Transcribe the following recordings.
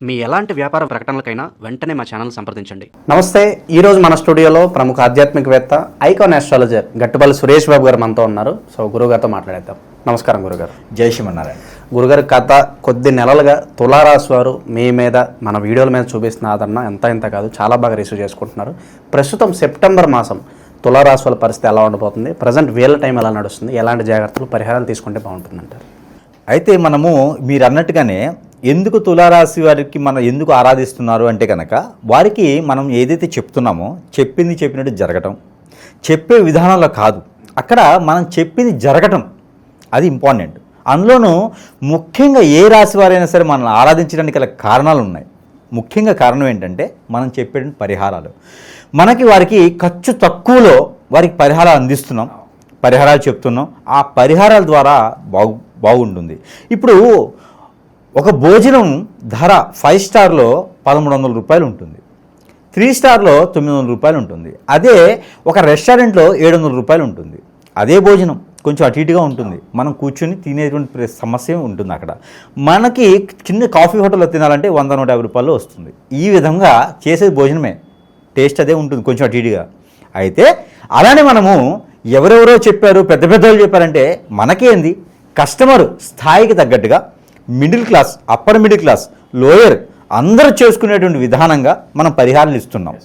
మీ ఎలాంటి వ్యాపార ప్రకటనలకైనా వెంటనే మా ఛానల్ సంప్రదించండి. నమస్తే. ఈరోజు మన స్టూడియోలో ప్రముఖ ఆధ్యాత్మికవేత్త ఐకాన్ ఆస్ట్రాలజర్ గట్టుపల్లి సురేష్ బాబు గారు మనతో ఉన్నారు. సో గురుగారితో మాట్లాడేద్దాం. నమస్కారం గురుగారు. జై శ్రీమన్నారాయణ. గురుగారు, గత కొద్ది నెలలుగా తులారాశి వారు మీ మీద మన వీడియోల మీద చూపిస్తున్న ఆదరణ ఎంత కాదు, చాలా బాగా రిసీవ్ చేసుకుంటున్నారు. ప్రస్తుతం సెప్టెంబర్ మాసం తులారాశి వాళ్ళ పరిస్థితి ఎలా ఉండబోతుంది, ప్రజెంట్ వీళ్ళ టైం ఎలా నడుస్తుంది, ఎలాంటి జాగ్రత్తలు పరిహారాలు తీసుకుంటే బాగుంటుందంటారు? అయితే మనము మీరు అన్నట్టుగానే ఎందుకు తులారాశి వారికి మనం ఎందుకు ఆరాధిస్తున్నారు అంటే కనుక, వారికి మనం ఏదైతే చెప్తున్నామో చెప్పింది చెప్పినట్టు జరగటం, చెప్పే విధానంలో కాదు, అక్కడ మనం చెప్పింది జరగటం, అది ఇంపార్టెంట్. అందులోనూ ముఖ్యంగా ఏ రాశి వారైనా సరే మనల్ని ఆరాధించడానికి గల కారణాలు ఉన్నాయి. ముఖ్యంగా కారణం ఏంటంటే మనం చెప్పే పరిహారాలు. మనకి వారికి ఖర్చు తక్కువలో వారికి పరిహారాలు అందిస్తున్నాం, పరిహారాలు చెప్తున్నాం. ఆ పరిహారాల ద్వారా బాగుంటుంది. ఇప్పుడు ఒక భోజనం ధర 5 స్టార్లో 1300 రూపాయలు ఉంటుంది, 3 స్టార్లో 900 రూపాయలు ఉంటుంది. అదే ఒక రెస్టారెంట్లో 700 రూపాయలు ఉంటుంది. అదే భోజనం కొంచెం అటు ఇటుగా ఉంటుంది, మనం కూర్చొని తినేటువంటి సమస్య ఉంటుంది. అక్కడ మనకి చిన్న కాఫీ హోటల్లో తినాలంటే 100-150 రూపాయలు వస్తుంది. ఈ విధంగా చేసే భోజనమే, టేస్ట్ అదే ఉంటుంది, కొంచెం అటు ఇటుగా. అయితే అలానే మనము ఎవరెవరో చెప్పారు, పెద్ద పెద్దవాళ్ళు చెప్పారంటే మనకేంది, కస్టమర్ స్థాయికి తగ్గట్టుగా middle class, upper middle class, lower అందరూ చేసుకునేటువంటి విధానంగా మనం పరిహారాలు ఇస్తున్నాం.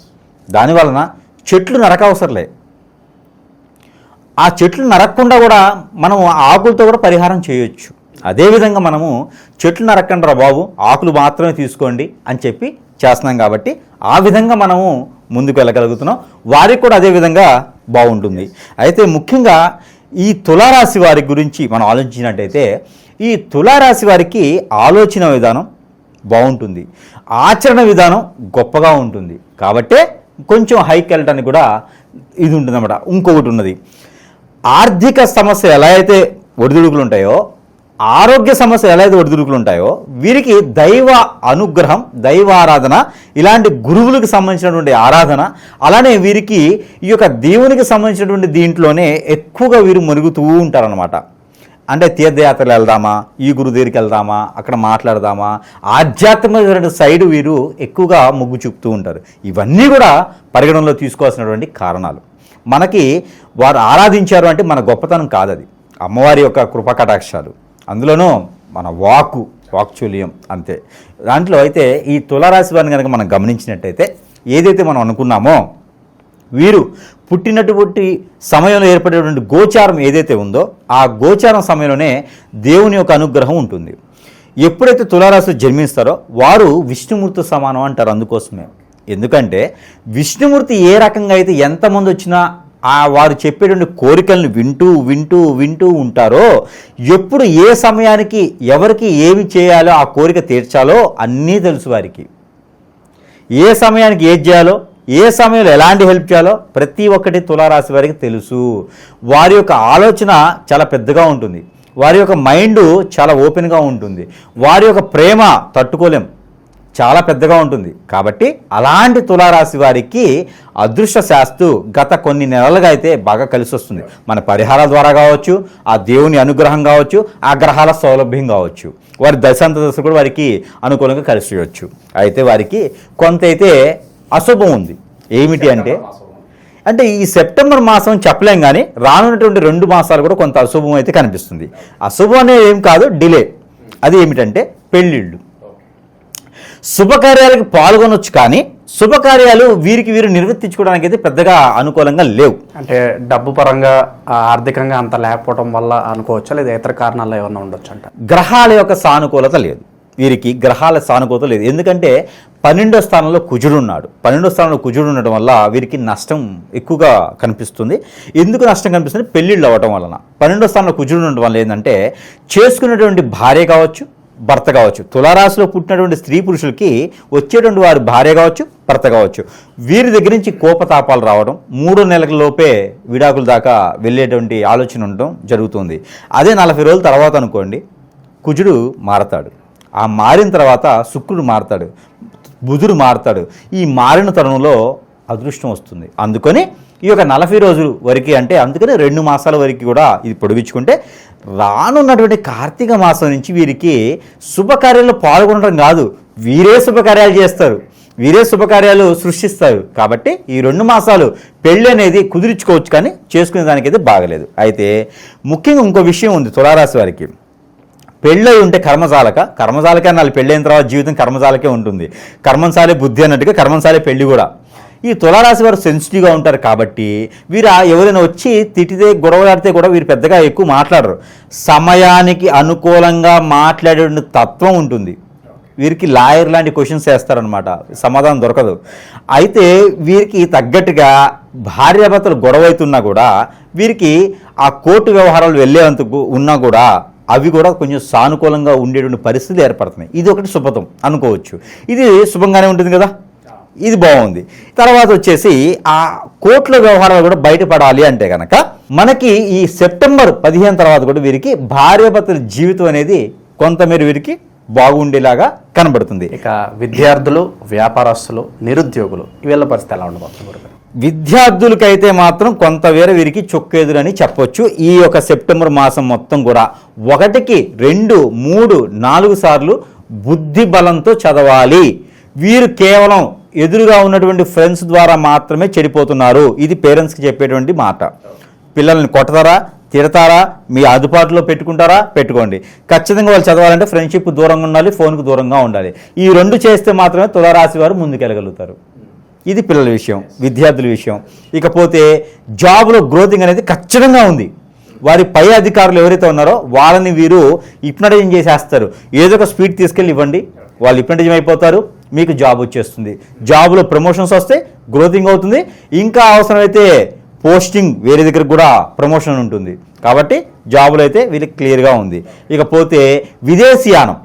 దానివలన చెట్లు నరకవసరలే. ఆ చెట్లు నరకకుండా కూడా మనం ఆకులతో కూడా పరిహారం చేయొచ్చు. అదేవిధంగా మనము చెట్లు నరక్కండి రా బాబు, ఆకులు మాత్రమే తీసుకోండి అని చెప్పి చేస్తున్నాం. కాబట్టి ఆ విధంగా మనము ముందుకు వెళ్ళగలుగుతున్నాం. వారికి కూడా అదేవిధంగా బాగుంటుంది. అయితే ముఖ్యంగా ఈ తులారాశి వారి గురించి మనం ఆలోచించినట్టయితే, ఈ తులారాశి వారికి ఆలోచన విధానం బాగుంటుంది, ఆచరణ విధానం గొప్పగా ఉంటుంది. కాబట్టే కొంచెం హైకి వెళ్ళడానికి కూడా ఇది ఉంటుందన్నమాట. ఇంకొకటి ఉన్నది, ఆర్థిక సమస్య ఎలా అయితే ఒడిదుడుకులు ఉంటాయో, ఆరోగ్య సమస్య ఎలా అయితే ఒడిదుడుకులు ఉంటాయో, వీరికి దైవ అనుగ్రహం, దైవ ఆరాధన, ఇలాంటి గురువులకు సంబంధించినటువంటి ఆరాధన, అలానే వీరికి ఈ యొక్క దేవునికి సంబంధించినటువంటి దీంట్లోనే ఎక్కువగా వీరు మునుగుతూ ఉంటారనమాట. అంటే తీర్థయాత్రలు వెళ్దామా, ఈ గురువు దగ్గరికి వెళ్దామా, అక్కడ మాట్లాడదామా, ఆధ్యాత్మిక సైడ్ వీరు ఎక్కువగా మొగ్గు చూపుతూ ఉంటారు. ఇవన్నీ కూడా పరిగణనలో తీసుకోవాల్సినటువంటి కారణాలు. మనకి వారు ఆరాధించారు అంటే మన గొప్పతనం కాదది, అమ్మవారి యొక్క కృపకటాక్షాలు, అందులోనూ మన వాక్చూల్యం అంతే. దాంట్లో అయితే ఈ తులారాశి వారిని కనుక మనం గమనించినట్టయితే, ఏదైతే మనం అనుకున్నామో వీరు పుట్టినటువంటి సమయంలో ఏర్పడేటువంటి గోచారం ఏదైతే ఉందో, ఆ గోచారం సమయంలోనే దేవుని యొక్క అనుగ్రహం ఉంటుంది. ఎప్పుడైతే తులారాశి జన్మిస్తారో వారు విష్ణుమూర్తి సమానం అంటారు. అందుకోసమే, ఎందుకంటే విష్ణుమూర్తి ఏ రకంగా అయితే ఎంతమంది వచ్చినా వారు చెప్పేటువంటి కోరికలను వింటూ వింటూ వింటూ ఉంటారో, ఎప్పుడు ఏ సమయానికి ఎవరికి ఏమి చేయాలో, ఆ కోరిక తీర్చాలో అన్నీ తెలుసు వారికి. ఏ సమయానికి ఏది చేయాలో, ఏ సమయంలో ఎలాంటి హెల్ప్ చేయాలో ప్రతి ఒక్కటి తులారాశి వారికి తెలుసు. వారి యొక్క ఆలోచన చాలా పెద్దగా ఉంటుంది, వారి యొక్క మైండ్ చాలా ఓపెన్గా ఉంటుంది, వారి యొక్క ప్రేమ తట్టుకోలేం, చాలా పెద్దగా ఉంటుంది. కాబట్టి అలాంటి తులారాశి వారికి అదృష్ట శాస్తు గత కొన్ని నెలలుగా అయితే బాగా కలిసి వస్తుంది. మన పరిహారాల ద్వారా కావచ్చు, ఆ దేవుని అనుగ్రహం కావచ్చు, ఆ గ్రహాల సౌలభ్యం కావచ్చు, వారి దశ కూడా వారికి అనుకూలంగా కలిసి చేయవచ్చు. అయితే వారికి కొంత అయితే అశుభం ఉంది. ఏమిటి అంటే ఈ సెప్టెంబర్ మాసం చెప్పలేం, కానీ రానున్నటువంటి 2 మాసాలు కూడా కొంత అశుభం అయితే కనిపిస్తుంది. అశుభం అనేది ఏం కాదు, డిలే. అది ఏమిటంటే పెళ్ళిళ్ళు. శుభకార్యాలకు పాల్గొనొచ్చు, కానీ శుభకార్యాలు వీరు నిర్వర్తించుకోవడానికి అయితే పెద్దగా అనుకూలంగా లేవు. అంటే డబ్బు పరంగా, ఆర్థికంగా అంత లేకపోవడం వల్ల అనుకోవచ్చా, లేదా ఇతర కారణాలు ఏమన్నా ఉండొచ్చు అంట? గ్రహాల యొక్క సానుకూలత లేదు వీరికి, గ్రహాల సానుకూలత లేదు. ఎందుకంటే 12వ స్థానంలో కుజుడు ఉన్నాడు. 12వ స్థానంలో కుజుడు ఉండడం వల్ల వీరికి నష్టం ఎక్కువగా కనిపిస్తుంది. ఎందుకు నష్టం కనిపిస్తుంది? పెళ్ళిళ్ళు అవ్వటం వలన. 12వ స్థానంలో కుజుడు ఉండడం వల్ల ఏంటంటే, చేసుకునేటువంటి భార్య కావచ్చు, భర్త కావచ్చు, తులారాశిలో పుట్టినటువంటి స్త్రీ పురుషులకి వచ్చేటువంటి వారి భార్య కావచ్చు, భర్త కావచ్చు, వీరి దగ్గర నుంచి కోపతాపాలు రావడం, 3 నెలల లోపే విడాకుల దాకా వెళ్ళేటువంటి ఆలోచన ఉండడం జరుగుతుంది. అదే 40 రోజుల తర్వాత అనుకోండి, కుజుడు మారతాడు. ఆ మారిన తర్వాత శుక్రుడు మారతాడు, బుధుడు మారతాడు. ఈ మారిన తరుణంలో అదృష్టం వస్తుంది. అందుకని ఈ యొక్క 40 రోజుల వరకు, అంటే అందుకని 2 మాసాల వరకు కూడా ఇది పొడిగించుకుంటే, రానున్నటువంటి కార్తీక మాసం నుంచి వీరికి శుభకార్యాల్లో పాల్గొనడం కాదు, వీరే శుభకార్యాలు చేస్తారు, వీరే శుభకార్యాలు సృష్టిస్తారు. కాబట్టి ఈ 2 మాసాలు పెళ్ళి అనేది కుదిరించుకోవచ్చు, కానీ చేసుకునే దానికైతే బాగలేదు. అయితే ముఖ్యంగా ఇంకో విషయం ఉంది తులారాశి వారికి. పెళ్ళై ఉంటే కర్మజాలకే అనాలి. పెళ్ళైన తర్వాత జీవితం కర్మజాలకే ఉంటుంది. కర్మంసాలే బుద్ధి అన్నట్టుగా కర్మంసాలే పెళ్ళి కూడా. ఈ తులారాశి వారు సెన్సిటివ్గా ఉంటారు కాబట్టి వీరు ఎవరైనా వచ్చి తిట్టితే గొడవలాడితే కూడా వీరు పెద్దగా ఎక్కువ మాట్లాడరు. సమయానికి అనుకూలంగా మాట్లాడే తత్వం ఉంటుంది వీరికి. లాయర్ లాంటి క్వశ్చన్స్ వేస్తారనమాట, సమాధానం దొరకదు. అయితే వీరికి తగ్గట్టుగా భార్యాభర్తలు గొడవ అవుతున్నా కూడా వీరికి ఆ కోర్టు వ్యవహారాలు వెళ్ళేందుకు ఉన్నా కూడా అవి కూడా కొంచెం సానుకూలంగా ఉండేటువంటి పరిస్థితులు ఏర్పడుతున్నాయి. ఇది ఒకటి శుభతం అనుకోవచ్చు. ఇది శుభంగానే ఉంటుంది కదా, ఇది బాగుంది. తర్వాత వచ్చేసి ఆ కోర్టుల వ్యవహారాలు కూడా బయటపడాలి అంటే కనుక మనకి ఈ సెప్టెంబర్ 15 తర్వాత కూడా వీరికి భార్యాభర్తల జీవితం అనేది కొంతమేర వీరికి బాగుండేలాగా కనబడుతుంది. ఇక విద్యార్థులు, వ్యాపారస్తులు, నిరుద్యోగులు వీళ్ళ పరిస్థితి ఎలా ఉండబోతుంది? విద్యార్థులకైతే మాత్రం కొంతవేర వీరికి చొక్కేదురని చెప్పొచ్చు. ఈ యొక్క సెప్టెంబర్ మాసం మొత్తం కూడా 1, 2, 3, 4 సార్లు బుద్ధి బలంతో చదవాలి. వీరు కేవలం ఎదురుగా ఉన్నటువంటి ఫ్రెండ్స్ ద్వారా మాత్రమే చెడిపోతున్నారు. ఇది పేరెంట్స్కి చెప్పేటువంటి మాట. పిల్లల్ని కొడతారా, తిడతారా, మీ అదుపాటులో పెట్టుకుంటారా, పెట్టుకోండి. ఖచ్చితంగా వాళ్ళు చదవాలంటే ఫ్రెండ్షిప్ దూరంగా ఉండాలి, ఫోన్కు దూరంగా ఉండాలి. ఈ 2 చేస్తే మాత్రమే తులారాశి వారు ముందుకెళ్ళగలుగుతారు. ఇది పిల్లల విషయం, విద్యార్థుల విషయం. ఇకపోతే జాబ్లో గ్రోతింగ్ అనేది ఖచ్చితంగా ఉంది. వారి పై అధికారులు ఎవరైతే ఉన్నారో వాళ్ళని వీరు హిప్నటైజింగ్ చేసేస్తారు. ఏదో ఒక స్పీడ్ తీసుకెళ్ళి ఇవ్వండి, వాళ్ళు హిప్నటైజింగ్ అయిపోతారు, మీకు జాబ్ వచ్చేస్తుంది. జాబ్లో ప్రమోషన్స్ వస్తే గ్రోతింగ్ అవుతుంది. ఇంకా అవసరమైతే పోస్టింగ్ వేరే దగ్గర కూడా ప్రమోషన్ ఉంటుంది. కాబట్టి జాబులు అయితే వీళ్ళకి క్లియర్గా ఉంది. ఇకపోతే విదేశీయానం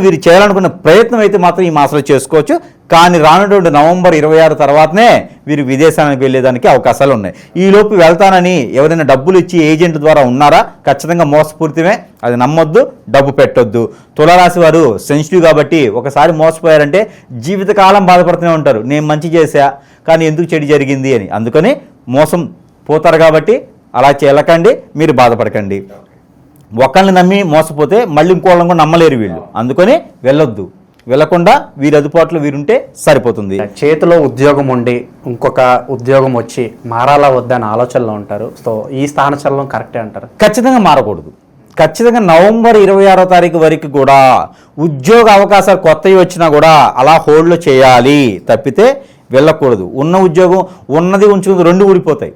వీరు చేయాలనుకున్న ప్రయత్నం అయితే మాత్రం ఈ మాసంలో చేసుకోవచ్చు. కానీ రానున్నటువంటి నవంబర్ 26 తర్వాతనే వీరు విదేశానికి వెళ్ళేదానికి అవకాశాలు ఉన్నాయి. ఈలోపు వెళ్తానని ఎవరైనా డబ్బులు ఇచ్చి ఏజెంట్ ద్వారా ఉన్నారా, ఖచ్చితంగా మోసపూరితమే, అది నమ్మొద్దు, డబ్బు పెట్టొద్దు. తులారాశి వారు సెన్సిటివ్ కాబట్టి ఒకసారి మోసపోయారంటే జీవితకాలం బాధపడుతూనే ఉంటారు. నేను మంచి చేశా కానీ ఎందుకు చెడు జరిగింది అని. అందుకని మోసం పోతారు కాబట్టి అలా చేయకండి, మీరు బాధపడకండి. ఒకళ్ళని నమ్మి మోసపోతే మళ్ళీ ఇంకోళ్ళని కూడా నమ్మలేరు వీళ్ళు. అందుకని వెళ్ళొద్దు, వెళ్ళకుండా వీరి అదుపాట్లో వీరుంటే సరిపోతుంది. చేతిలో ఉద్యోగం ఉండి ఇంకొక ఉద్యోగం వచ్చి మారాలా వద్దా అని ఆలోచనలో ఉంటారు. సో ఈ స్థానచలనం కరెక్టే అంటారు? ఖచ్చితంగా మారకూడదు. ఖచ్చితంగా నవంబర్ 26వ తారీఖు వరకు కూడా ఉద్యోగ అవకాశాలు కొత్తవి వచ్చినా కూడా అలా హోల్డ్లో చేయాలి తప్పితే వెళ్ళకూడదు. ఉన్న ఉద్యోగం ఉన్నది ఉంచుకుంది 2 ఊడిపోతాయి.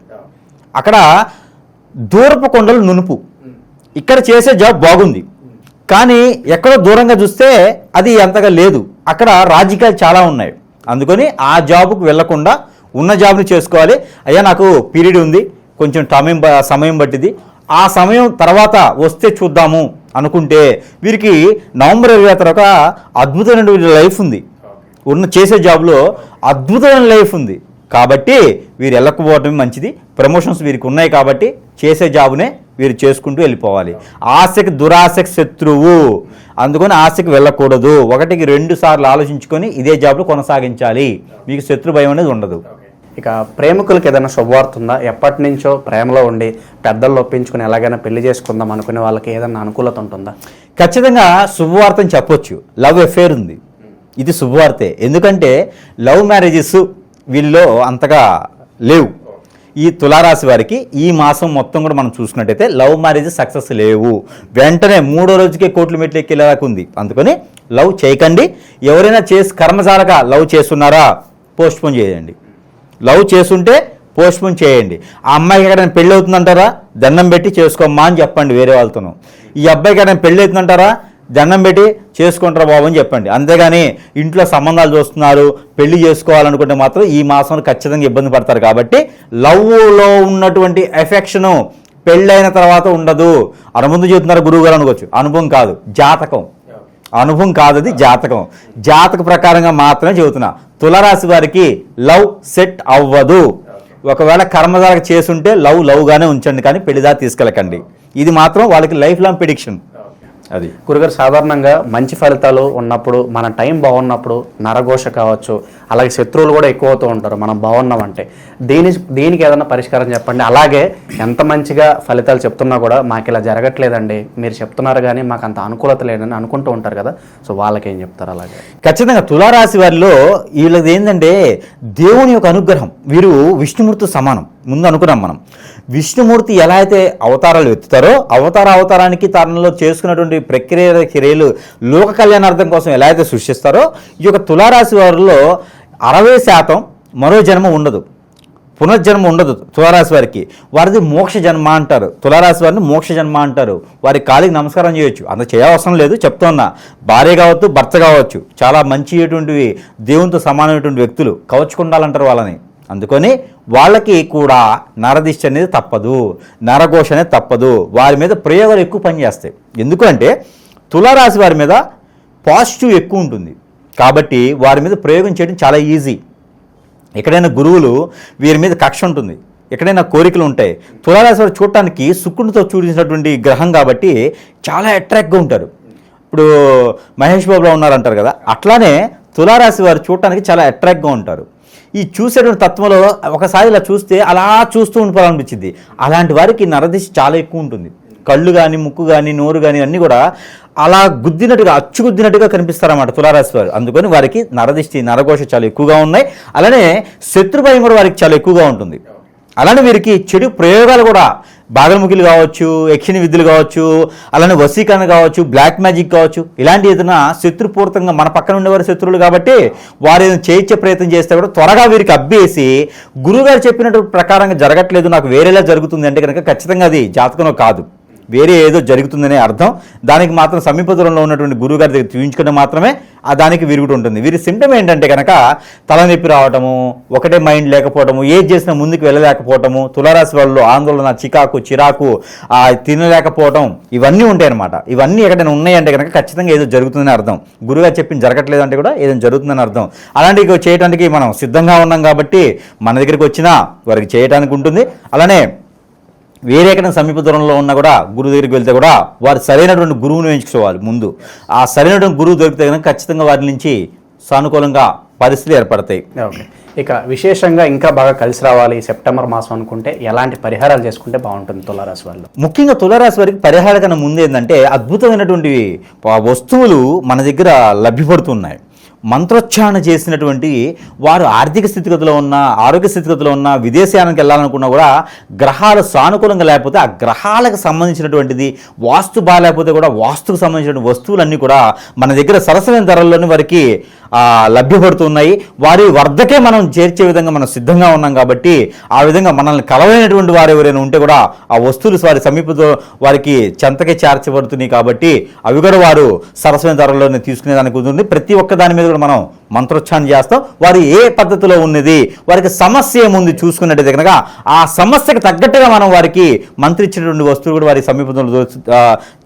అక్కడ దూరపు కొండలు నునుపు. ఇక్కడ చేసే జాబ్ బాగుంది కానీ ఎక్కడో దూరంగా చూస్తే అది అంతగా లేదు. అక్కడ రాజకీయాలు చాలా ఉన్నాయి. అందుకని ఆ జాబ్కు వెళ్లకుండా ఉన్న జాబ్ని చేసుకోవాలి. అయ్యా నాకు పీరియడ్ ఉంది, కొంచెం సమయం పట్టింది, ఆ సమయం తర్వాత వస్తే చూద్దాము అనుకుంటే వీరికి నవంబర్ 26 తర్వాత అద్భుతమైన లైఫ్ ఉంది. చేసే జాబ్లో అద్భుతమైన లైఫ్ ఉంది కాబట్టి వీరు వెళ్ళకపోవటమే మంచిది. ప్రమోషన్స్ వీరికి ఉన్నాయి కాబట్టి చేసే జాబునే వీరు చేసుకుంటూ వెళ్ళిపోవాలి. ఆశకి దురాశకి శత్రువు, అందుకని ఆశకి వెళ్ళకూడదు. 1, 2 సార్లు ఆలోచించుకొని ఇదే జాబ్లో కొనసాగించాలి. మీకు శత్రు భయం అనేది ఉండదు. ఇక ప్రేమికులకు ఏదైనా శుభవార్త ఉందా? ఎప్పటి నుంచో ప్రేమలో ఉండి పెద్దలు ఒప్పించుకుని ఎలాగైనా పెళ్లి చేసుకుందాం అనుకునే వాళ్ళకి ఏదైనా అనుకూలత ఉంటుందా? ఖచ్చితంగా శుభవార్తని చెప్పొచ్చు. లవ్ అఫేర్ ఉంది, ఇది శుభవార్తే. ఎందుకంటే లవ్ మ్యారేజెస్ వీళ్ళలో అంతగా లేవు. ఈ తులారాశి వారికి ఈ మాసం మొత్తం కూడా మనం చూసుకున్నట్టయితే లవ్ మ్యారేజ్ సక్సెస్ లేవు. వెంటనే 3వ రోజుకే కోర్టుల మెట్లు ఎక్కేలాగా ఉంది. అందుకని లవ్ చేయకండి. ఎవరైనా కర్మజాలగా లవ్ చేస్తున్నారా, పోస్ట్పోన్ చేయండి. లవ్ చేస్తుంటే పోస్ట్పోన్ చేయండి. ఆ అమ్మాయికి ఎక్కడైనా పెళ్ళి అవుతుందంటారా, దండం పెట్టి చేసుకోమ్మా అని చెప్పండి వేరే వాళ్ళతోనూ. ఈ అబ్బాయికి ఎక్కడైనా పెళ్ళి అవుతుందంటారా, దండం పెట్టి చేసుకుంటారా బాబు అని చెప్పండి. అంతేగాని ఇంట్లో సంబంధాలు చూస్తున్నారు పెళ్లి చేసుకోవాలనుకుంటే మాత్రం ఈ మాసంలో ఖచ్చితంగా ఇబ్బంది పడతారు. కాబట్టి లవ్లో ఉన్నటువంటి ఎఫెక్షను పెళ్ళైన తర్వాత ఉండదు. అనుబంధం చెబుతున్నారు గురువు గారు అనుకోవచ్చు, అనుభవం కాదు, జాతకం. అనుభవం కాదు, అది జాతకం. జాతక ప్రకారంగా మాత్రమే చెబుతున్నా. తులారాశి వారికి లవ్ సెట్ అవ్వదు. ఒకవేళ కర్మదాలకు చేసుంటే లవ్గానే ఉంచండి కానీ పెళ్లిదా తీసుకెళ్ళకండి. ఇది మాత్రం వాళ్ళకి లైఫ్ లాంగ్ ప్రిడిక్షన్. అది గురుగారు సాధారణంగా మంచి ఫలితాలు ఉన్నప్పుడు మన టైం బాగున్నప్పుడు నరఘోష కావచ్చు, అలాగే శత్రువులు కూడా ఎక్కువ అవుతూ ఉంటారు మనం బాగున్నామంటే. దీనికి ఏదైనా పరిష్కారం చెప్పండి. అలాగే ఎంత మంచిగా ఫలితాలు చెప్తున్నా కూడా మాకు ఇలా జరగట్లేదండి, మీరు చెప్తున్నారు కానీ మాకు అంత అనుకూలత లేదని అనుకుంటూ ఉంటారు కదా, సో వాళ్ళకేం చెప్తారు? అలాగే ఖచ్చితంగా తులారాశి వారిలో వీళ్ళది ఏంటంటే దేవుని యొక్క అనుగ్రహం. వీరు విష్ణుమూర్తి సమానం. ముందు అనుకున్నాం మనం, విష్ణుమూర్తి ఎలా అయితే అవతారాలు ఎత్తుతారో అవతారానికి తనలో చేసుకున్నటువంటి క్రియలు లోక కళ్యాణార్థం కోసం ఎలా అయితే సృష్టిస్తారో, ఈ యొక్క తులారాశి వారిలో 60% మరో జన్మ ఉండదు, పునర్జన్మ ఉండదు తులారాశి వారికి. వారిది మోక్ష జన్మ అంటారు. తులారాశి వారిని మోక్ష జన్మ అంటారు. వారి కాలికి నమస్కారం చేయొచ్చు, అంత చేయవసరం లేదు. చెప్తున్నా, భార్య కావచ్చు, భర్త కావచ్చు, చాలా మంచిటువంటి దేవునితో సమానమైనటువంటి వ్యక్తులు కవచుకుండాలంటారు వాళ్ళని. అందుకని వాళ్ళకి కూడా నరదిష్టి అనేది తప్పదు, నరఘోష అనేది తప్పదు. వారి మీద ప్రయోగాలు ఎక్కువ పనిచేస్తాయి. ఎందుకంటే తులారాశి వారి మీద పాజిటివ్ ఎక్కువ ఉంటుంది కాబట్టి వారి మీద ప్రయోగం చేయడం చాలా ఈజీ. ఎక్కడైనా గురువులు వీరి మీద కక్ష ఉంటుంది, ఎక్కడైనా కోరికలు ఉంటాయి. తులారాశి వారు చూడటానికి శుక్రునితో చూడించినటువంటి గ్రహం కాబట్టి చాలా అట్రాక్ట్గా ఉంటారు. ఇప్పుడు మహేష్ బాబులో ఉన్నారంటారు కదా, అట్లానే తులారాశి వారు చూడటానికి చాలా అట్రాక్ట్గా ఉంటారు. ఈ చూసేటువంటి తత్వంలో ఒకసారి ఇలా చూస్తే అలా చూస్తూ ఉండిపోవాలనిపించింది. అలాంటి వారికి నరదిష్టి చాలా ఎక్కువ ఉంటుంది. కళ్ళు కానీ, ముక్కు కానీ, నోరు కానీ అన్నీ కూడా అలా గుద్దినట్టుగా, అచ్చుగుద్దినట్టుగా కనిపిస్తారన్నమాట తులారాశి వారు. అందుకని వారికి నరదిష్టి, నరఘోష చాలా ఎక్కువగా ఉన్నాయి. అలానే శత్రుభయం కూడా వారికి చాలా ఎక్కువగా ఉంటుంది. అలానే వీరికి చెడు ప్రయోగాలు కూడా, బాగలముఖిలు కావచ్చు, యక్షిణి విద్యలు కావచ్చు, అలానే వశీకరణ కావచ్చు, బ్లాక్ మ్యాజిక్ కావచ్చు, ఇలాంటి ఏదైనా శత్రుపూర్తంగా మన పక్కన ఉండేవారు శత్రువులు కాబట్టి వారు ఏదైనా చేయించే ప్రయత్నం చేస్తే కూడా త్వరగా వీరికి అబ్బేసి గురువుగారు చెప్పినట్టు ప్రకారంగా జరగట్లేదు, నాకు వేరేలా జరుగుతుంది అంటే కనుక ఖచ్చితంగా అది జాతకంలో కాదు, వేరే ఏదో జరుగుతుందనే అర్థం. దానికి మాత్రం సమీప దూరంలో ఉన్నటువంటి గురువుగారి దగ్గర చూపించుకుంటే మాత్రమే దానికి విరుగుడు ఉంటుంది. వీరి సిమ్టమ్ ఏంటంటే కనుక తలనొప్పి రావటము, ఒకటే మైండ్ లేకపోవటము, ఏది చేసినా ముందుకు వెళ్ళలేకపోవటము, తులారాశి వాళ్ళు ఆందోళన, చిరాకు, తినలేకపోవటం, ఇవన్నీ ఉంటాయి అన్నమాట. ఇవన్నీ ఎక్కడైనా ఉన్నాయంటే కనుక ఖచ్చితంగా ఏదో జరుగుతుందని అర్థం. గురువుగారు చెప్పింది జరగట్లేదు అంటే కూడా ఏదైనా జరుగుతుందని అర్థం. అలాంటివి చేయడానికి మనం సిద్ధంగా ఉన్నాం కాబట్టి మన దగ్గరికి వచ్చినా వారికి చేయడానికి ఉంటుంది. అలానే వేరే ఎక్కడ సమీప దూరంలో ఉన్నా కూడా గురువు దగ్గరికి వెళ్తే కూడా వారు సరైనటువంటి గురువును ఎంచుకోవాలి. ముందు ఆ సరైనటువంటి గురువు దొరికితే కనుక ఖచ్చితంగా వారి నుంచి సానుకూలంగా పరిస్థితులు ఏర్పడతాయి. ఓకే, ఇక విశేషంగా ఇంకా బాగా కలిసి రావాలి సెప్టెంబర్ మాసం అనుకుంటే ఎలాంటి పరిహారాలు చేసుకుంటే బాగుంటుంది తులారాశి వాళ్ళు? ముఖ్యంగా తులారాశి వారికి పరిహారం కన్నా ముందు ఏంటంటే అద్భుతమైనటువంటి వస్తువులు మన దగ్గర లభ్యపడుతున్నాయి. మంత్రోచ్చారణ చేసినటువంటి వారు ఆర్థిక స్థితిగతిలో ఉన్న, ఆరోగ్య స్థితిగతిలో ఉన్న, విదేశయానికి వెళ్ళాలనుకున్నా కూడా గ్రహాలు సానుకూలంగా లేకపోతే ఆ గ్రహాలకు సంబంధించినటువంటిది, వాస్తు బాగాలేకపోతే కూడా వాస్తుకు సంబంధించిన వస్తువులన్నీ కూడా మన దగ్గర సరసమైన ధరల్లోనే వారికి లభ్యపడుతున్నాయి. వారి వద్దకే మనం చేర్చే విధంగా మనం సిద్ధంగా ఉన్నాం కాబట్టి ఆ విధంగా మనల్ని కలవైనటువంటి వారు ఎవరైనా ఉంటే కూడా ఆ వస్తువులు వారి సమీపంలో వారికి చెంతకే చేర్చబడుతున్నాయి కాబట్టి అవి కూడా వారు సరసమైన ధరల్లోనే తీసుకునేదానికి ఉంటుంది. ప్రతి ఒక్క దాని మీద కూడా మనం మంత్రోచ్చారణ చేస్తాం. వారు ఏ పద్ధతిలో ఉన్నది, వారికి సమస్య ఏముంది చూసుకున్నట్టయితే కనుక ఆ సమస్యకు తగ్గట్టుగా మనం వారికి మంత్రిచ్చినటువంటి వస్తువులు కూడా వారి సమీపంలో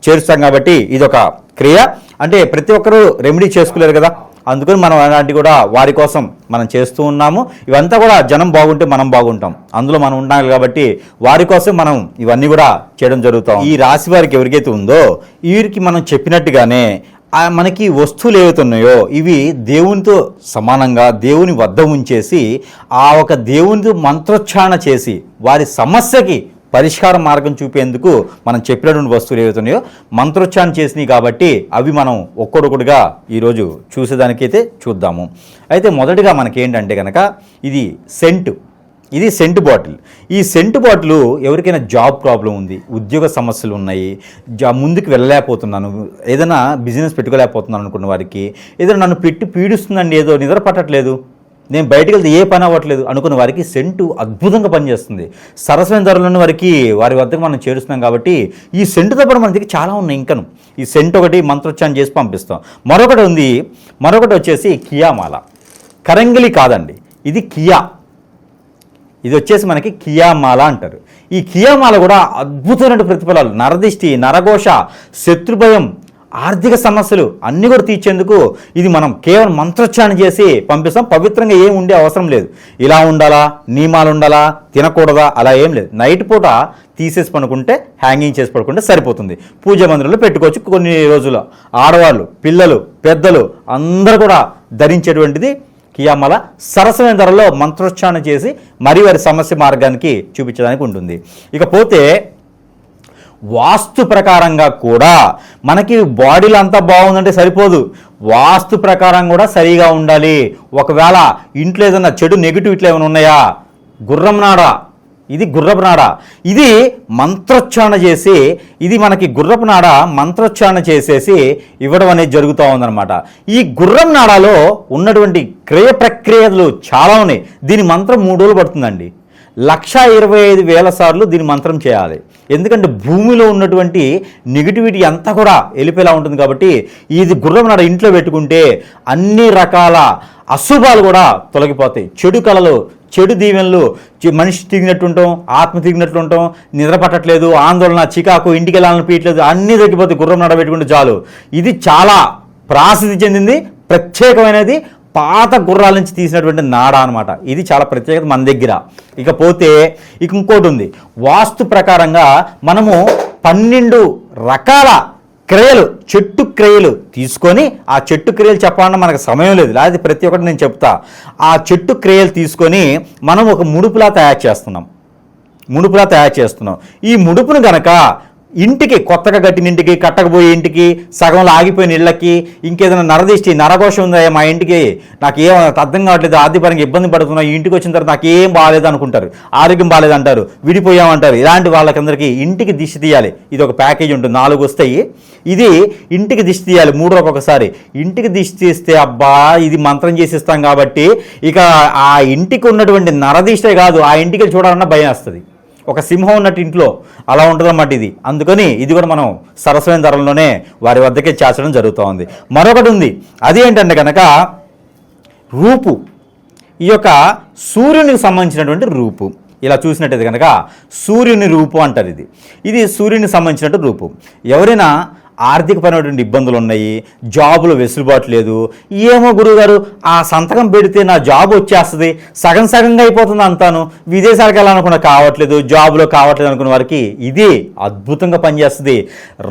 చేరుస్తాం. కాబట్టి ఇదొక క్రియ. అంటే ప్రతి ఒక్కరూ రెమెడీ చేసుకోలేరు కదా, అందుకని మనం అలాంటి కూడా వారి కోసం మనం చేస్తూ ఉన్నాము. ఇవంతా కూడా జనం బాగుంటే మనం బాగుంటాం, అందులో మనం ఉండాలి కాబట్టి వారి కోసం మనం ఇవన్నీ కూడా చేయడం జరుగుతాం. ఈ రాశి వారికి ఎవరికైతే ఉందో వీరికి మనం చెప్పినట్టుగానే మనకి వస్తువులు ఏవైతే ఉన్నాయో ఇవి దేవునితో సమానంగా దేవుని వద్ద ఉంచేసి ఆ ఒక దేవునితో మంత్రోచ్చారణ చేసి వారి సమస్యకి పరిష్కార మార్గం చూపేందుకు మనం చెప్పినటువంటి వస్తువులు ఏవైతే ఉన్నాయో మంత్రోచ్చారణ చేసినాయి కాబట్టి అవి మనం ఒక్కొక్కటిగా ఈరోజు చూసేదానికైతే చూద్దాము. అయితే మొదటిగా మనకేంటంటే కనుక ఇది సెంటు. ఇది సెంటు బాటిల్. ఈ సెంటు బాటిల్ ఎవరికైనా జాబ్ ప్రాబ్లం ఉంది, ఉద్యోగ సమస్యలు ఉన్నాయి, ముందుకు వెళ్ళలేకపోతున్నాను, ఏదైనా బిజినెస్ పెట్టుకోలేకపోతున్నాను అనుకున్న వారికి, ఏదైనా నన్ను పెట్టి పీడిస్తుందండి, ఏదో నిద్ర పట్టట్లేదు, నేను బయటికి వెళ్తే ఏ పని అవ్వట్లేదు అనుకున్న వారికి సెంటు అద్భుతంగా పనిచేస్తుంది. సరసమైన ధరలను వారికి వారి వద్దకు మనం చేరుస్తున్నాం కాబట్టి ఈ సెంటుతో పాటు మన దగ్గర చాలా ఉన్నాయి. ఇంకను ఈ సెంటు ఒకటి మంత్రోచ్చారణ చేసి పంపిస్తాం. మరొకటి ఉంది, మరొకటి వచ్చేసి కియామాల. కరంగిలి కాదండి, ఇది కియా. ఇది వచ్చేసి మనకి కియామాల అంటారు. ఈ కియామాల కూడా అద్భుతమైన ప్రతిఫలాలు, నరదిష్టి, నరఘోష, శత్రుభయం, ఆర్థిక సమస్యలు అన్నీ కూడా తీర్చేందుకు ఇది మనం కేవలం మంత్రోచ్చారణ చేసి పంపిస్తాం. పవిత్రంగా ఏం ఉండే అవసరం లేదు. ఇలా ఉండాలా, నియమాలు ఉండాలా, తినకూడదా, అలా ఏం లేదు. నైట్ పూట తీసేసి పడుకుంటే, హ్యాంగింగ్ చేసి పడుకుంటే సరిపోతుంది. పూజ మందిరంలో పెట్టుకోవచ్చు. కొన్ని రోజులు ఆడవాళ్ళు, పిల్లలు, పెద్దలు అందరూ కూడా ధరించేటువంటిది కియామాల. సరసమైన ధరలో మంత్రోచ్చారణ చేసి మరి వారి సమస్య మార్గానికి చూపించడానికి ఉంటుంది. ఇకపోతే వాస్తు ప్రకారంగా కూడా మనకి బాడీలో అంతా బాగుందంటే సరిపోదు. వాస్తు ప్రకారం కూడా సరిగా ఉండాలి. ఒకవేళ ఇంట్లో ఏదైనా చెడు నెగిటివ్ ఇట్లా ఏమైనా ఉన్నాయా, గుర్రం నాడ, ఇది గుర్రపు నాడ, ఇది మంత్రోచ్చారణ చేసి, ఇది మనకి గుర్రపు నాడ మంత్రోచ్చారణ చేసేసి ఇవ్వడం అనేది జరుగుతూ ఉందన్నమాట. ఈ గుర్రం నాడలో ఉన్నటువంటి క్రియ ప్రక్రియలు చాలా ఉన్నాయి. దీని మంత్రం 3 రోజులు పడుతుందండి. 1,25,000 సార్లు దీని మంత్రం చేయాలి. ఎందుకంటే భూమిలో ఉన్నటువంటి నెగిటివిటీ అంతా కూడా వెళ్ళిపోయేలా ఉంటుంది. కాబట్టి ఇది గుర్రం నాడ ఇంట్లో పెట్టుకుంటే అన్ని రకాల అశుభాలు కూడా తొలగిపోతాయి. చెడు కళలు, చెడు దీవెనలు, మనిషి తిరిగినట్టు ఉంటాం, ఆత్మ తిరిగినట్లు ఉంటాం, నిద్ర పట్టట్లేదు, ఆందోళన, చికాకు, ఇంటికి వెళ్ళాలని పీయట్లేదు, అన్నీ తగ్గిపోతాయి గుర్రం నాడ పెట్టుకుంటే చాలు. ఇది చాలా ప్రసిద్ధి చెందింది, ప్రత్యేకమైనది, పాత గుర్రాల నుంచి తీసినటువంటి నాడ అనమాట. ఇది చాలా ప్రత్యేకత మన దగ్గర. ఇకపోతే ఇంకోటి ఉంది. వాస్తు ప్రకారంగా మనము 12 రకాల క్రియలు, చెట్టు క్రియలు తీసుకొని, ఆ చెట్టు క్రియలు చెప్పాలన్నా మనకు సమయం లేదు, లేకపోతే ప్రతి ఒక్కటి నేను చెప్తా. ఆ చెట్టు క్రియలు తీసుకొని మనం ఒక ముడుపులా తయారు చేస్తున్నాం. ఈ ముడుపును గనక ఇంటికి, కొత్తగా కట్టిన ఇంటికి, కట్టకపోయే ఇంటికి, సగంలో ఆగిపోయిన ఇళ్ళకి, ఇంకేదైనా నరదిష్టి, నరఘోషం ఉందా మా ఇంటికి, నాకు ఏం అర్థం కావట్లేదు, ఆర్థికపరంగా ఇబ్బంది పడుతున్నా, ఈ ఇంటికి వచ్చిన తర్వాత నాకు ఏం బాగాలేదు అనుకుంటారు, ఆరోగ్యం బాగాలేదు అంటారు, విడిపోయామంటారు. ఇలాంటి వాళ్ళకందరికీ ఇంటికి దిష్టి తీయాలి. ఇది ఒక ప్యాకేజ్ ఉంటుంది, 4 వస్తాయి. ఇది ఇంటికి దిష్టి తీయాలి 3 రోజులకు ఒకసారి. ఇంటికి దిష్టి తీస్తే అబ్బా ఇది మంత్రం చేసిస్తాం కాబట్టి ఇక ఆ ఇంటికి ఉన్నటువంటి నరదిష్టే కాదు, ఆ ఇంటికి చూడాలన్నా భయం వస్తుంది. ఒక సింహం ఉన్నట్టు ఇంట్లో అలా ఉంటుందన్నమాట ఇది. అందుకని ఇది కూడా మనం సరసమైన ధరల్లోనే వారి వద్దకే చేర్చడం జరుగుతూ ఉంది. మరొకటి ఉంది, అది ఏంటంటే కనుక రూపు. ఈ యొక్క సూర్యునికి సంబంధించినటువంటి రూపు. ఇలా చూసినట్టయితే కనుక సూర్యుని రూపు అంటారు. ఇది సూర్యునికి సంబంధించినట్టు రూపు. ఎవరైనా ఆర్థికపరమైనటువంటి ఇబ్బందులు ఉన్నాయి, జాబులో వెసులుబాటు లేదు, ఏమో గురువుగారు ఆ సంతకం పెడితే నా జాబ్ వచ్చేస్తుంది, సగంగా అయిపోతుంది అంతాను, విదేశాలకు వెళ్ళాలనుకున్నా కావట్లేదు, జాబులో కావట్లేదు అనుకున్న వారికి ఇది అద్భుతంగా పనిచేస్తుంది.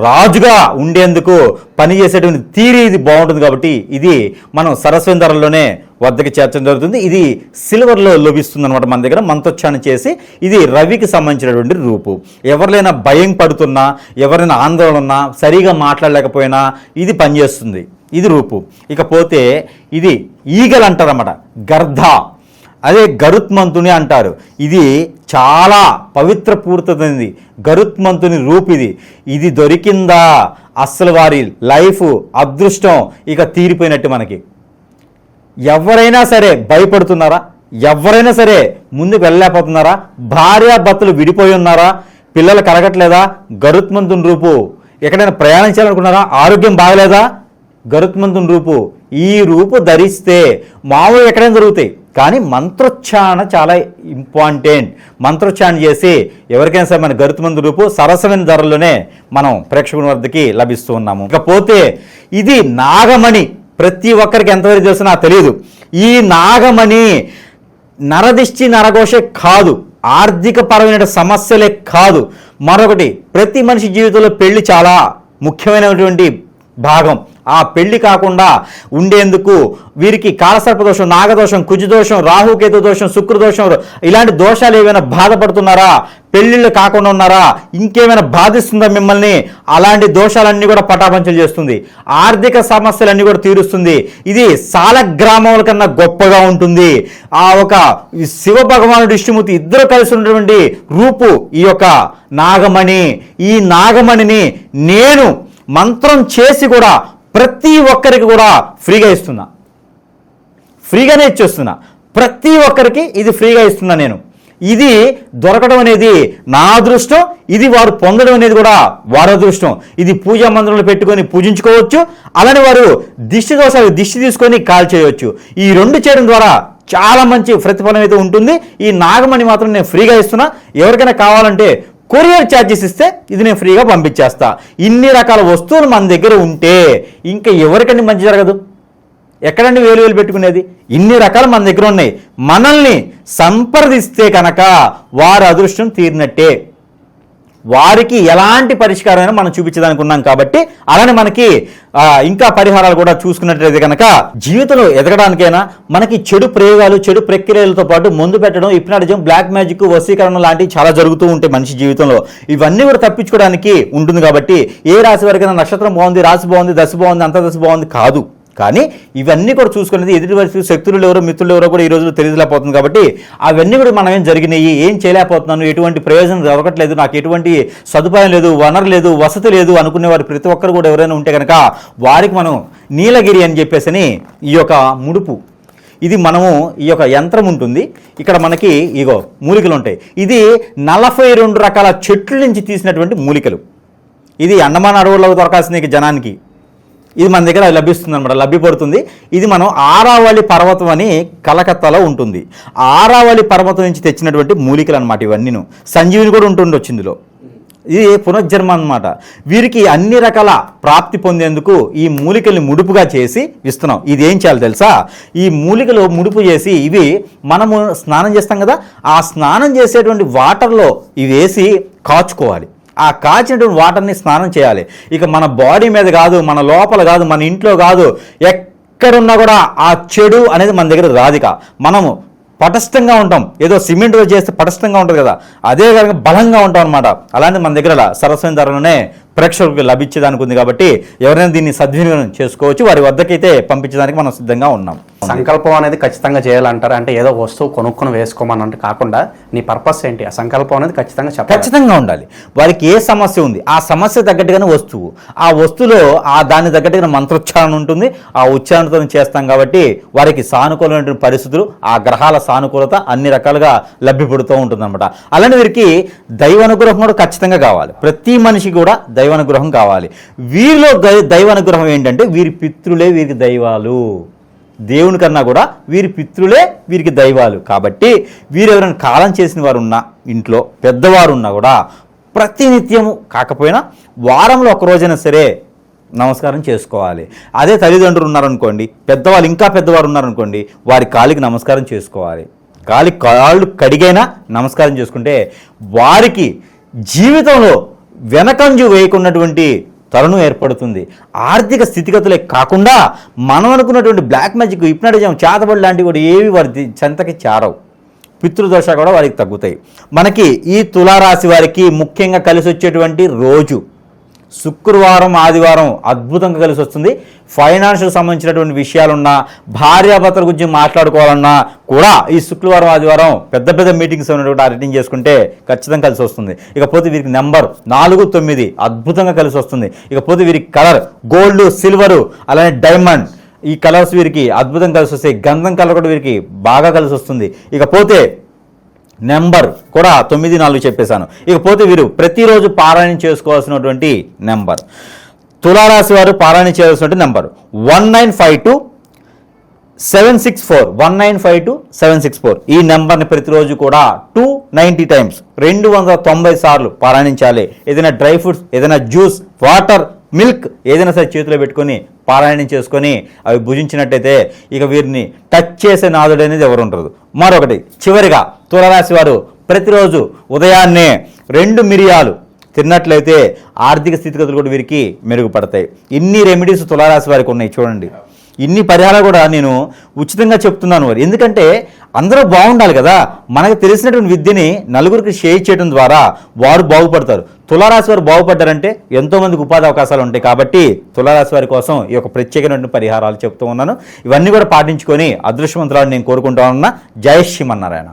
రాజుగా ఉండేందుకు పనిచేసేటువంటి తీరి ఇది బాగుంటుంది. కాబట్టి ఇది మనం సరస్వతి ధరల్లోనే వద్దకి చేర్చడం జరుగుతుంది. ఇది సిల్వర్లో లభిస్తుంది అనమాట మన దగ్గర. మంత్రోచ్చారణ చేసి ఇది రవికి సంబంధించినటువంటి రూపు. ఎవరినైనా భయం పడుతున్నా, ఎవరైనా ఆందోళన ఉన్నా, సరిగా మాట్లాడలేకపోయినా ఇది పనిచేస్తుంది. ఇది రూపు. ఇకపోతే ఇది ఈగలు అంటారన్నమాట, గర్ధ, అదే గరుత్మంతుని అంటారు. ఇది చాలా పవిత్ర పూర్తమైనది. గరుత్మంతుని రూపు ఇది దొరికిందా అస్సలు వారి లైఫ్ అదృష్టం ఇక తీరిపోయినట్టు. మనకి ఎవరైనా సరే భయపడుతున్నారా, ఎవరైనా సరే ముందుకు వెళ్ళలేకపోతున్నారా, భార్యాభర్తలు విడిపోయి ఉన్నారా, పిల్లలు కలగట్లేదా, గరుత్మంతుని రూపు. ఎక్కడైనా ప్రయాణం చేయాలనుకున్నారా, ఆరోగ్యం బాగలేదా, గరుత్మంతుని రూపు. ఈ రూపు ధరిస్తే మామూలు ఎక్కడైనా జరుగుతాయి, కానీ మంత్రోచ్చారణ చాలా ఇంపార్టెంట్. మంత్రోచ్చారణ చేసి ఎవరికైనా సరే మన గరుత్మంతుని రూపు సరసమైన ధరల్లోనే మనం ప్రేక్షకుల వద్దకి లభిస్తూ ఉన్నాము. ఇకపోతే ఇది నాగమణి. ప్రతి ఒక్కరికి ఎంతవరకు తెలుసు నాకు తెలియదు. ఈ నాగమణి నరదిష్టి, నరఘోషే కాదు, ఆర్థిక పరమైన సమస్యలే కాదు, మరొకటి ప్రతి మనిషి జీవితంలో పెళ్లి చాలా ముఖ్యమైనటువంటి భాగం. ఆ పెళ్లి కాకుండా ఉండేందుకు వీరికి కాలసర్పదోషం, నాగదోషం, కుజదోషం, రాహుకేతు దోషం, శుక్రదోషం, ఇలాంటి దోషాలు ఏమైనా బాధపడుతున్నారా, పెళ్లిళ్ళు కాకుండా ఉన్నారా, ఇంకేమైనా బాధిస్తుందా మిమ్మల్ని, అలాంటి దోషాలన్నీ కూడా పటాపంచలు చేస్తుంది. ఆర్థిక సమస్యలన్నీ కూడా తీరుస్తుంది. ఇది సాలగ్రామముల కన్నా గొప్పగా ఉంటుంది. ఆ ఒక శివ భగవానుడు, విష్ణుమూర్తి ఇద్దరు కలిసి ఉన్నటువంటి రూపు ఈ యొక్క నాగమణి. ఈ నాగమణిని నేను మంత్రం చేసి కూడా ప్రతి ఒక్కరికి కూడా ఫ్రీగా ఇస్తున్నా, ఫ్రీగానే ఇచ్చేస్తున్నా. ప్రతి ఒక్కరికి ఇది ఫ్రీగా ఇస్తున్నా నేను. ఇది దొరకడం అనేది నా అదృష్టం, ఇది వారు పొందడం అనేది కూడా వారి అదృష్టం. ఇది పూజా మందిరంలో పెట్టుకొని పూజించుకోవచ్చు, అలానే వారు దిష్టి దోషాలు దిష్టి తీసుకొని కాల్ చేయవచ్చు. ఈ 2 చేయడం ద్వారా చాలా మంచి ప్రతిఫలం అయితే ఉంటుంది. ఈ నాగమణి మాత్రం నేను ఫ్రీగా ఇస్తున్నా. ఎవరికైనా కావాలంటే కొరియర్ ఛార్జెస్ ఇస్తే ఇది నేను ఫ్రీగా పంపించేస్తా. ఇన్ని రకాల వస్తువులు మన దగ్గర ఉంటే ఇంకా ఎవరికండి మంచి జరగదు? ఎక్కడండి వేలు పెట్టుకునేది? ఇన్ని రకాలు మన దగ్గర ఉన్నాయి. మనల్ని సంప్రదిస్తే కనుక వారి అదృష్టం తీరినట్టే. వారికి ఎలాంటి పరిష్కారమైనా మనం చూపించడానికి ఉన్నాం కాబట్టి, అలానే మనకి ఇంకా పరిహారాలు కూడా చూసుకున్నట్లయితే కనుక జీవితంలో ఎదగడానికైనా మనకి చెడు ప్రయోగాలు, చెడు ప్రక్రియలతో పాటు మందు పెట్టడం, హిప్నాటిజం, బ్లాక్ మ్యాజిక్, వశీకరణ లాంటివి చాలా జరుగుతూ ఉంటాయి మనిషి జీవితంలో. ఇవన్నీ కూడా తప్పించుకోవడానికి ఉంటుంది కాబట్టి ఏ రాశి వారికైనా నక్షత్రం బాగుంది, రాశి బాగుంది, దశ బాగుంది, అంతర్దశ బాగుంది కాదు. కానీ ఇవన్నీ కూడా చూసుకునేది ఎదుటి వయసు శక్తులు ఎవరో మిత్రులు ఎవరో కూడా ఈ రోజులో తెలియలేకపోతుంది కాబట్టి అవన్నీ కూడా మనం ఏం జరిగినాయి, ఏం చేయలేకపోతున్నాను, ఎటువంటి ప్రయోజనం దొరకట్లేదు, నాకు ఎటువంటి సదుపాయం లేదు, వనరు లేదు, వసతి లేదు అనుకునే వారు ప్రతి ఒక్కరు కూడా ఎవరైనా ఉంటే కనుక వారికి మనం నీలగిరి అని చెప్పేసి ఈ యొక్క ముడుపు, ఇది మనము ఈ యొక్క యంత్రం ఉంటుంది. ఇక్కడ మనకి ఇగో మూలికలు ఉంటాయి. ఇది 42 రకాల చెట్ల నుంచి తీసినటువంటి మూలికలు. ఇది అండమాన్ అడవుల్లో దొరకాల్సిన జనానికి ఇది మన దగ్గర లభిస్తుంది అనమాట, లభ్యపడుతుంది. ఇది మనం ఆరావళి పర్వతం అని కలకత్తాలో ఉంటుంది. ఆరావళి పర్వతం నుంచి తెచ్చినటువంటి మూలికలు అనమాట ఇవన్నీను. సంజీవిని కూడా ఉంటుండొచ్చు ఇందులో. ఇది పునర్జన్మ అనమాట. వీరికి అన్ని రకాల ప్రాప్తి పొందేందుకు ఈ మూలికల్ని ముడుపుగా చేసి ఇస్తున్నాం. ఇది ఏం చేయాలి తెలుసా? ఈ మూలికలు ముడుపు చేసి ఇవి మనము స్నానం చేస్తాం కదా, ఆ స్నానం చేసేటువంటి వాటర్లో ఇవి వేసి కాచుకోవాలి. ఆ కాచినటువంటి వాటర్ని స్నానం చేయాలి. ఇక మన బాడీ మీద కాదు, మన లోపల కాదు, మన ఇంట్లో కాదు, ఎక్కడున్నా కూడా ఆ చెడు అనేది మన దగ్గర రాదిక. మనము పటిష్టంగా ఉంటాం. ఏదో సిమెంట్తో చేస్తే పటిష్టంగా ఉంటుంది కదా, అదే కనుక బలంగా ఉంటాం అనమాట. అలాంటి మన దగ్గర సరస్వతి ధరలోనే ప్రేక్షకులకు లభించేదానికి ఉంది కాబట్టి ఎవరైనా దీన్ని సద్వినియోగం చేసుకోవచ్చు. వారి వద్దకైతే పంపించడానికి మనం సిద్ధంగా ఉన్నాం. సంకల్పం అనేది ఖచ్చితంగా చేయాలంటారు. అంటే ఏదో వస్తువు కొనుక్కొని వేసుకోమని అంటే కాకుండా నీ పర్పస్ ఏంటి, ఆ సంకల్పం అనేది ఖచ్చితంగా ఉండాలి. వారికి ఏ సమస్య ఉంది, ఆ సమస్య తగ్గట్టుగానే వస్తువు, ఆ వస్తువులో దాని తగ్గట్టుగా మంత్రోచ్చారణ ఉంటుంది. ఆ ఉచ్చారణతో చేస్తాం కాబట్టి వారికి సానుకూలమైన పరిస్థితులు, ఆ గ్రహాల సానుకూలత అన్ని రకాలుగా లభ్యపడుతూ ఉంటుంది అనమాట. అలానే వీరికి దైవానుగ్రహం కూడా ఖచ్చితంగా కావాలి. ప్రతి మనిషికి కూడా దైవానుగ్రహం కావాలి. వీరిలో దైవానుగ్రహం ఏంటంటే వీరి పితృలే వీరికి దైవాలు. దేవుని కన్నా కూడా వీరి పితృలే వీరికి దైవాలు. కాబట్టి వీరు ఎవరైనా కాలం చేసిన వారు ఉన్నా, ఇంట్లో పెద్దవారు ఉన్నా కూడా ప్రతినిత్యము కాకపోయినా వారంలో ఒక రోజైనా సరే నమస్కారం చేసుకోవాలి. అదే తల్లిదండ్రులు ఉన్నారనుకోండి, పెద్దవాళ్ళు ఇంకా పెద్దవారు ఉన్నారనుకోండి, వారి కాలికి నమస్కారం చేసుకోవాలి. కాళ్ళు కడిగైనా నమస్కారం చేసుకుంటే వారికి జీవితంలో వెనకంజు వేయకున్నటువంటి తరుణం ఏర్పడుతుంది. ఆర్థిక స్థితిగతులే కాకుండా మనం అనుకున్నటువంటి బ్లాక్ మ్యాజిక్, హిప్నాటిజం, చేతబడి లాంటివి కూడా ఏవి వారి చెంతకి చేరవు. పితృదోష కూడా వారికి తగ్గుతాయి. మనకి ఈ తులారాశి వారికి ముఖ్యంగా కలిసి వచ్చేటువంటి రోజు శుక్రవారం, ఆదివారం అద్భుతంగా కలిసి వస్తుంది. ఫైనాన్షియల్ సంబంధించినటువంటి విషయాలున్నా, భార్యాభర్తల గురించి మాట్లాడుకోవాలన్నా కూడా ఈ శుక్రవారం, ఆదివారం పెద్ద పెద్ద మీటింగ్స్ ఉన్నటువంటి అటెండ్ చేసుకుంటే ఖచ్చితంగా కలిసి వస్తుంది. ఇకపోతే వీరికి నెంబర్ 4, 9 అద్భుతంగా కలిసి వస్తుంది. ఇకపోతే వీరికి కలర్ గోల్డ్, సిల్వరు, అలానే డైమండ్, ఈ కలర్స్ వీరికి అద్భుతంగా కలిసి వస్తాయి. గంధం కలర్ కూడా వీరికి బాగా కలిసి వస్తుంది. ఇకపోతే నెంబర్ కూడా 9, 4 చెప్పేశాను. ఇకపోతే వీరు ప్రతిరోజు పారాయణం చేసుకోవాల్సినటువంటి నెంబర్, తులారాశి వారు పారాయణ చేయాల్సినటువంటి నెంబర్ 1952-764 ఈ నెంబర్ని ప్రతిరోజు కూడా 290 టైమ్స్ 290 సార్లు పారాయణించాలి. ఏదైనా డ్రై ఫ్రూట్స్, ఏదైనా జ్యూస్, వాటర్, మిల్క్ ఏదైనా సరే చేతిలో పెట్టుకొని పారాయణం చేసుకొని అవి భుజించినట్టయితే ఇక వీరిని టచ్ చేసే నాదుడు అనేది ఎవరు ఉంటారు. మరొకటి చివరిగా తులారాశి వారు ప్రతిరోజు ఉదయాన్నే 2 మిరియాలు తిన్నట్లయితే ఆర్థిక స్థితిగతులు కూడా వీరికి మెరుగుపడతాయి. ఇన్ని రెమెడీస్ తులారాశి వారికి ఉన్నాయి చూడండి. ఇన్ని పరిహారాలు కూడా నేను ఉచితంగా చెప్తున్నాను. వారు ఎందుకంటే అందరూ బాగుండాలి కదా. మనకు తెలిసినటువంటి విద్యని నలుగురికి షేర్ చేయడం ద్వారా వారు బాగుపడతారు. తులారాశి వారు బాగుపడ్డారంటే ఎంతోమందికి ఉపాధి అవకాశాలు ఉంటాయి. కాబట్టి తులారాశి వారి కోసం ఈ యొక్క ప్రత్యేకమైనటువంటి పరిహారాలు చెప్తూ ఉన్నాను. ఇవన్నీ కూడా పాటించుకొని అదృష్టవంతులను నేను కోరుకుంటా ఉన్నా. జై శ్రీమన్నారాయణ.